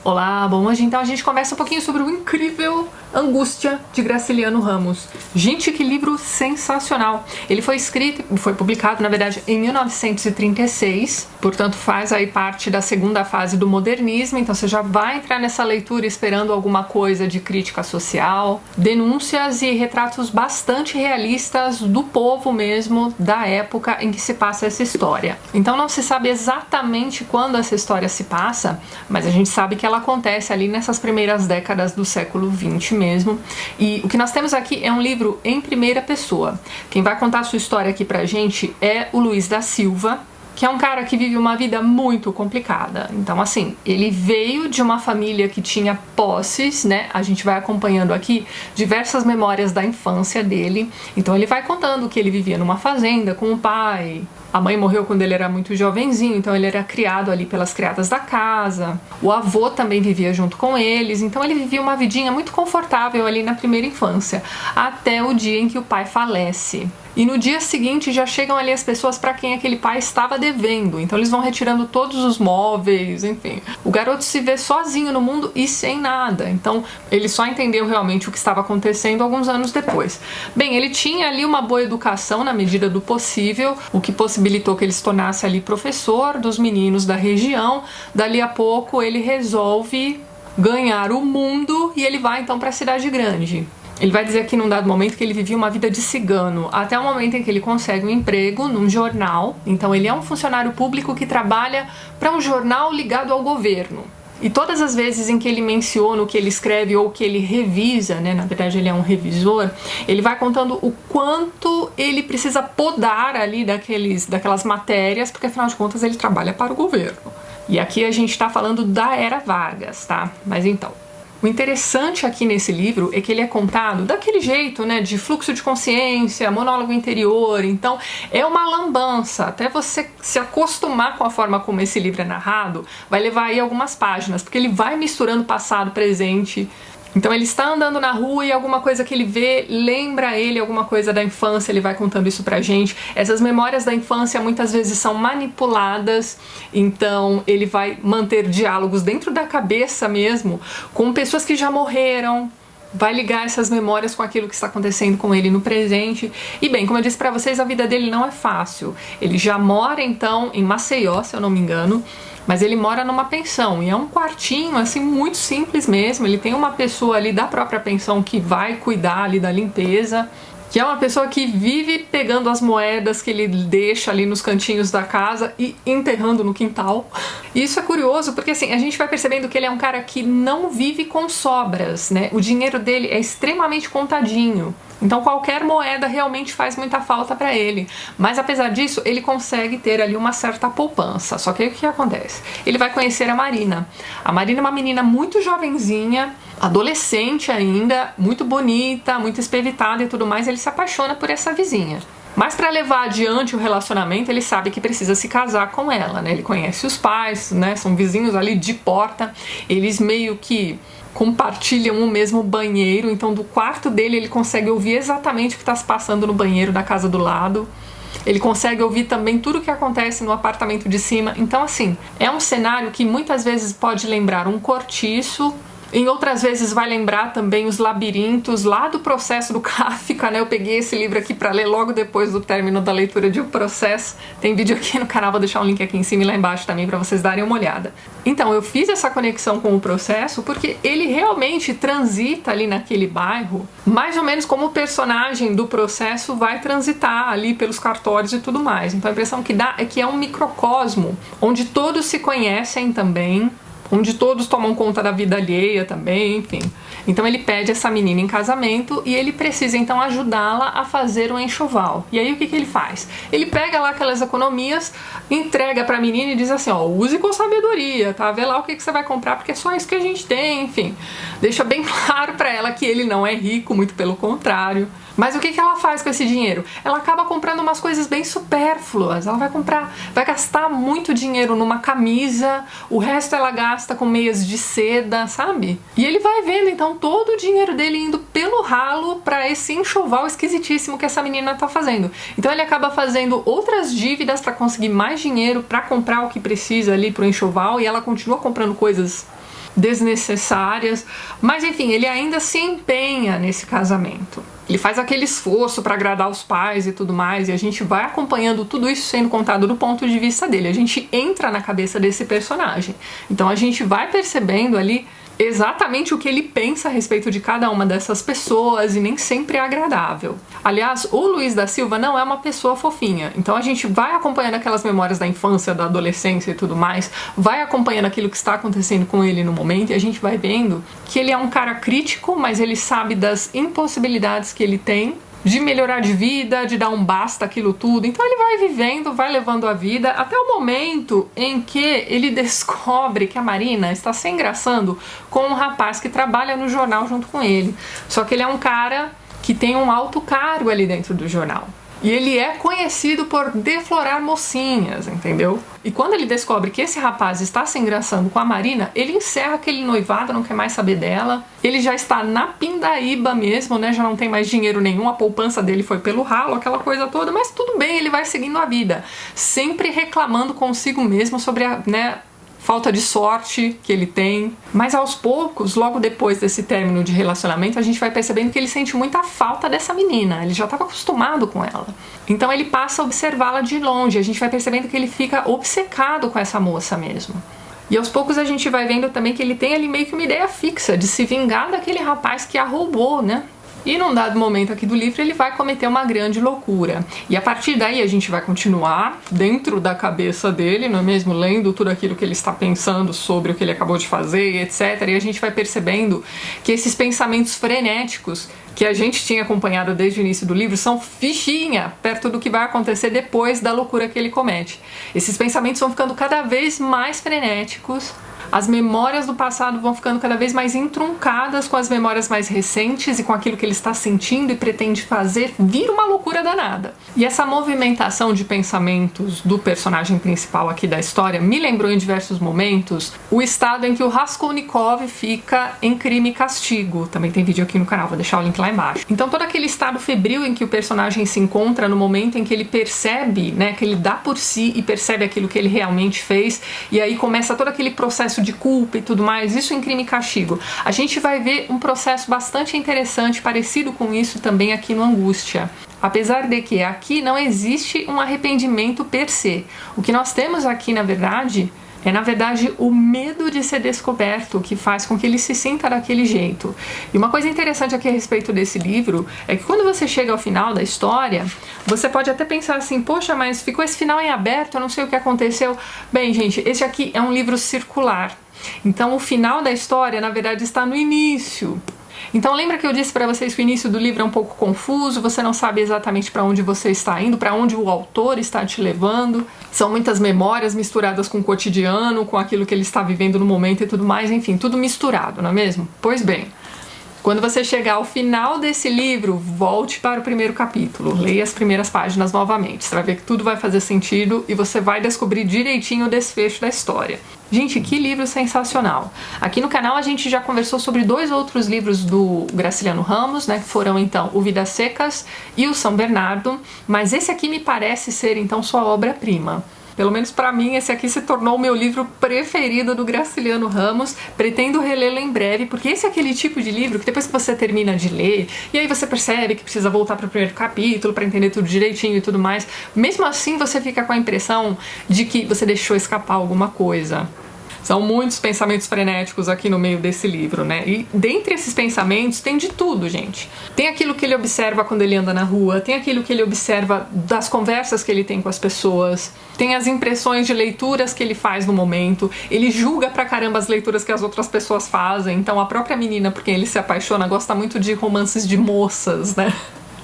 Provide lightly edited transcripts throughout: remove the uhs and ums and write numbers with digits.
Olá, bom, hoje então a gente conversa um pouquinho sobre o incrível Angústia, de Graciliano Ramos. Gente, que livro sensacional! Ele foi escrito, foi publicado, na verdade, em 1936, portanto faz aí parte da segunda fase do modernismo, então você já vai entrar nessa leitura esperando alguma coisa de crítica social, denúncias e retratos bastante realistas do povo mesmo, da época em que se passa essa história. Então não se sabe exatamente quando essa história se passa, mas a gente sabe que ela acontece ali nessas primeiras décadas do século XX mesmo. E o que nós temos aqui é um livro em primeira pessoa. Quem vai contar a sua história aqui pra gente é o Luiz da Silva, que é um cara que vive uma vida muito complicada. Então, assim, ele veio de uma família que tinha posses, né? A gente vai acompanhando aqui diversas memórias da infância dele. Então, ele vai contando que ele vivia numa fazenda com o pai. A mãe morreu quando ele era muito jovenzinho, então ele era criado ali pelas criadas da casa. O avô também vivia junto com eles, então ele vivia uma vidinha muito confortável ali na primeira infância, até o dia em que o pai falece. E no dia seguinte já chegam ali as pessoas para quem aquele pai estava devendo, então eles vão retirando todos os móveis, enfim. O garoto se vê sozinho no mundo e sem nada, então ele só entendeu realmente o que estava acontecendo alguns anos depois. Bem, ele tinha ali uma boa educação na medida do possível, o que possibilitou que ele se tornasse ali professor dos meninos da região. Dali a pouco ele resolve ganhar o mundo e ele vai então para a cidade grande. Ele vai dizer aqui num dado momento que ele vivia uma vida de cigano, até o momento em que ele consegue um emprego num jornal. Então ele é um funcionário público que trabalha para um jornal ligado ao governo. E todas as vezes em que ele menciona o que ele escreve ou que ele revisa, né, na verdade ele é um revisor, ele vai contando o quanto ele precisa podar ali daquelas matérias, porque afinal de contas ele trabalha para o governo. E aqui a gente está falando da Era Vargas, tá? Mas então, o interessante aqui nesse livro é que ele é contado daquele jeito, né, de fluxo de consciência, monólogo interior. Então é uma lambança, até você se acostumar com a forma como esse livro é narrado, vai levar aí algumas páginas, porque ele vai misturando passado, presente. Então ele está andando na rua e alguma coisa que ele vê lembra ele alguma coisa da infância, ele vai contando isso pra gente. Essas memórias da infância muitas vezes são manipuladas, então ele vai manter diálogos dentro da cabeça mesmo, com pessoas que já morreram, vai ligar essas memórias com aquilo que está acontecendo com ele no presente. E bem, como eu disse pra vocês, a vida dele não é fácil. Ele já mora então em Maceió, se eu não me engano, mas ele mora numa pensão e é um quartinho assim muito simples mesmo. Ele tem uma pessoa ali da própria pensão que vai cuidar ali da limpeza, que é uma pessoa que vive pegando as moedas que ele deixa ali nos cantinhos da casa e enterrando no quintal. E isso é curioso porque assim, a gente vai percebendo que ele é um cara que não vive com sobras, né? O dinheiro dele é extremamente contadinho. Então qualquer moeda realmente faz muita falta para ele. Mas apesar disso, ele consegue ter ali uma certa poupança. Só que aí o que acontece? Ele vai conhecer a Marina. A Marina é uma menina muito jovenzinha, adolescente ainda, muito bonita, muito espevitada e tudo mais. Ele se apaixona por essa vizinha. Mas para levar adiante o relacionamento, ele sabe que precisa se casar com ela, né? Ele conhece os pais, né? São vizinhos ali de porta. Eles meio que compartilham o mesmo banheiro, então do quarto dele ele consegue ouvir exatamente o que está se passando no banheiro da casa do lado. Ele consegue ouvir também tudo o que acontece no apartamento de cima. Então assim, é um cenário que muitas vezes pode lembrar um cortiço, em outras vezes vai lembrar também os labirintos lá do Processo do Kafka, né? Eu peguei esse livro aqui para ler logo depois do término da leitura de O Processo. Tem vídeo aqui no canal, vou deixar um link aqui em cima e lá embaixo também para vocês darem uma olhada. Então, eu fiz essa conexão com O Processo porque ele realmente transita ali naquele bairro, mais ou menos como o personagem do Processo vai transitar ali pelos cartórios e tudo mais. Então a impressão que dá é que é um microcosmo onde todos se conhecem também, onde todos tomam conta da vida alheia também, enfim. Então ele pede essa menina em casamento e ele precisa então ajudá-la a fazer um enxoval. E aí o que ele faz? Ele pega lá aquelas economias, entrega pra menina e diz assim, ó, use com sabedoria, tá? Vê lá o que você vai comprar, porque é só isso que a gente tem, enfim. Deixa bem claro pra ela que ele não é rico, muito pelo contrário. Mas o que ela faz com esse dinheiro? Ela acaba comprando umas coisas bem supérfluas. Ela vai gastar muito dinheiro numa camisa, o resto ela gasta com meias de seda, sabe? E ele vai vendo então todo o dinheiro dele indo pelo ralo pra esse enxoval esquisitíssimo que essa menina tá fazendo. Então ele acaba fazendo outras dívidas pra conseguir mais dinheiro pra comprar o que precisa ali pro enxoval, e ela continua comprando coisas desnecessárias, mas enfim, ele ainda se empenha nesse casamento. Ele faz aquele esforço para agradar os pais e tudo mais, e a gente vai acompanhando tudo isso sendo contado do ponto de vista dele. A gente entra na cabeça desse personagem. Então a gente vai percebendo ali exatamente o que ele pensa a respeito de cada uma dessas pessoas, e nem sempre é agradável. Aliás, o Luiz da Silva não é uma pessoa fofinha, então a gente vai acompanhando aquelas memórias da infância, da adolescência e tudo mais, vai acompanhando aquilo que está acontecendo com ele no momento, e a gente vai vendo que ele é um cara crítico, mas ele sabe das impossibilidades que ele tem de melhorar de vida, de dar um basta aquilo tudo. Então ele vai vivendo, vai levando a vida até o momento em que ele descobre que a Marina está se engraçando com um rapaz que trabalha no jornal junto com ele. Só que ele é um cara que tem um alto cargo ali dentro do jornal. E ele é conhecido por deflorar mocinhas, entendeu? E quando ele descobre que esse rapaz está se engraçando com a Marina, ele encerra aquele noivado, não quer mais saber dela. Ele já está na pindaíba mesmo, né? Já não tem mais dinheiro nenhum, a poupança dele foi pelo ralo, aquela coisa toda. Mas tudo bem, ele vai seguindo a vida. Sempre reclamando consigo mesmo sobre a, falta de sorte que ele tem. Mas aos poucos, logo depois desse término de relacionamento, a gente vai percebendo que ele sente muita falta dessa menina. Ele já estava acostumado com ela. Então ele passa a observá-la de longe. A gente vai percebendo que ele fica obcecado com essa moça mesmo. E aos poucos a gente vai vendo também que ele tem ali meio que uma ideia fixa de se vingar daquele rapaz que a roubou, né? E num dado momento aqui do livro ele vai cometer uma grande loucura. E a partir daí a gente vai continuar dentro da cabeça dele, não é mesmo? Lendo tudo aquilo que ele está pensando sobre o que ele acabou de fazer, etc. E a gente vai percebendo que esses pensamentos frenéticos que a gente tinha acompanhado desde o início do livro são fichinha perto do que vai acontecer depois da loucura que ele comete. Esses pensamentos vão ficando cada vez mais frenéticos. As memórias do passado vão ficando cada vez mais entruncadas com as memórias mais recentes e com aquilo que ele está sentindo e pretende fazer, vira uma loucura danada. E essa movimentação de pensamentos do personagem principal aqui da história me lembrou em diversos momentos o estado em que o Raskolnikov fica em Crime e Castigo. Também tem vídeo aqui no canal, vou deixar o link lá embaixo. Então todo aquele estado febril em que o personagem se encontra no momento em que ele percebe, que ele dá por si e percebe aquilo que ele realmente fez, e aí começa todo aquele processo de culpa e tudo mais, isso em Crime e Castigo. A gente vai ver um processo bastante interessante, parecido com isso também aqui no Angústia. Apesar de que aqui não existe um arrependimento per se. O que nós temos aqui, na verdade, o medo de ser descoberto que faz com que ele se sinta daquele jeito. E uma coisa interessante aqui a respeito desse livro é que quando você chega ao final da história, você pode até pensar assim, poxa, mas ficou esse final em aberto, eu não sei o que aconteceu. Bem, gente, esse aqui é um livro circular. Então o final da história, na verdade, está no início. Então lembra que eu disse para vocês que o início do livro é um pouco confuso, você não sabe exatamente para onde você está indo, para onde o autor está te levando. São muitas memórias misturadas com o cotidiano, com aquilo que ele está vivendo no momento e tudo mais, enfim, tudo misturado, não é mesmo? Pois bem, quando você chegar ao final desse livro, volte para o primeiro capítulo, leia as primeiras páginas novamente, você vai ver que tudo vai fazer sentido e você vai descobrir direitinho o desfecho da história. Gente, que livro sensacional! Aqui no canal a gente já conversou sobre 2 outros livros do Graciliano Ramos, que foram então o Vidas Secas e o São Bernardo, mas esse aqui me parece ser então sua obra-prima. Pelo menos para mim, esse aqui se tornou o meu livro preferido do Graciliano Ramos. Pretendo relê-lo em breve, porque esse é aquele tipo de livro que depois que você termina de ler, e aí você percebe que precisa voltar para o primeiro capítulo para entender tudo direitinho e tudo mais, mesmo assim você fica com a impressão de que você deixou escapar alguma coisa. São muitos pensamentos frenéticos aqui no meio desse livro, E dentre esses pensamentos tem de tudo, gente. Tem aquilo que ele observa quando ele anda na rua, tem aquilo que ele observa das conversas que ele tem com as pessoas, tem as impressões de leituras que ele faz no momento, ele julga pra caramba as leituras que as outras pessoas fazem, então a própria menina por quem ele se apaixona gosta muito de romances de moças,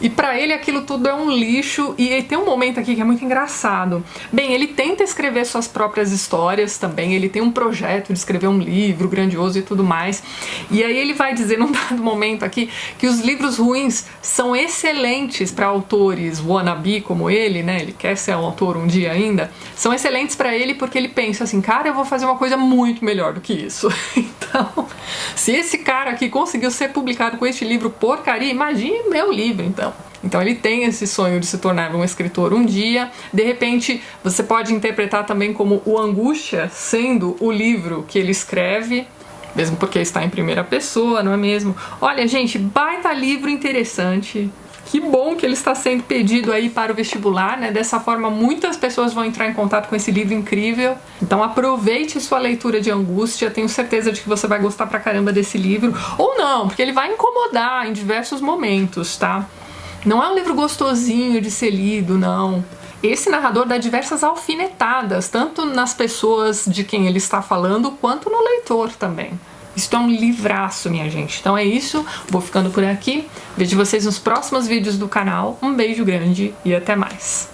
E pra ele aquilo tudo é um lixo, e tem um momento aqui que é muito engraçado. Bem, ele tenta escrever suas próprias histórias também, ele tem um projeto de escrever um livro grandioso e tudo mais, e aí ele vai dizer num dado momento aqui que os livros ruins são excelentes para autores wannabe como ele, ele quer ser um autor um dia ainda, são excelentes para ele porque ele pensa assim, cara, eu vou fazer uma coisa muito melhor do que isso. Então, se esse cara aqui conseguiu ser publicado com este livro porcaria, imagine meu livro, então. Então ele tem esse sonho de se tornar um escritor um dia. De repente você pode interpretar também como o Angústia sendo o livro que ele escreve. mesmo porque está em primeira pessoa, não é mesmo? Olha, gente, baita livro interessante. Que bom que ele está sendo pedido aí para o vestibular, né? Dessa forma, muitas pessoas vão entrar em contato com esse livro incrível. Então aproveite sua leitura de Angústia. Tenho certeza de que você vai gostar pra caramba desse livro. Ou não, porque ele vai incomodar em diversos momentos, tá? Não é um livro gostosinho de ser lido, não. Esse narrador dá diversas alfinetadas, tanto nas pessoas de quem ele está falando, quanto no leitor também. Isso é um livraço, minha gente. Então é isso, vou ficando por aqui. Vejo vocês nos próximos vídeos do canal. Um beijo grande e até mais.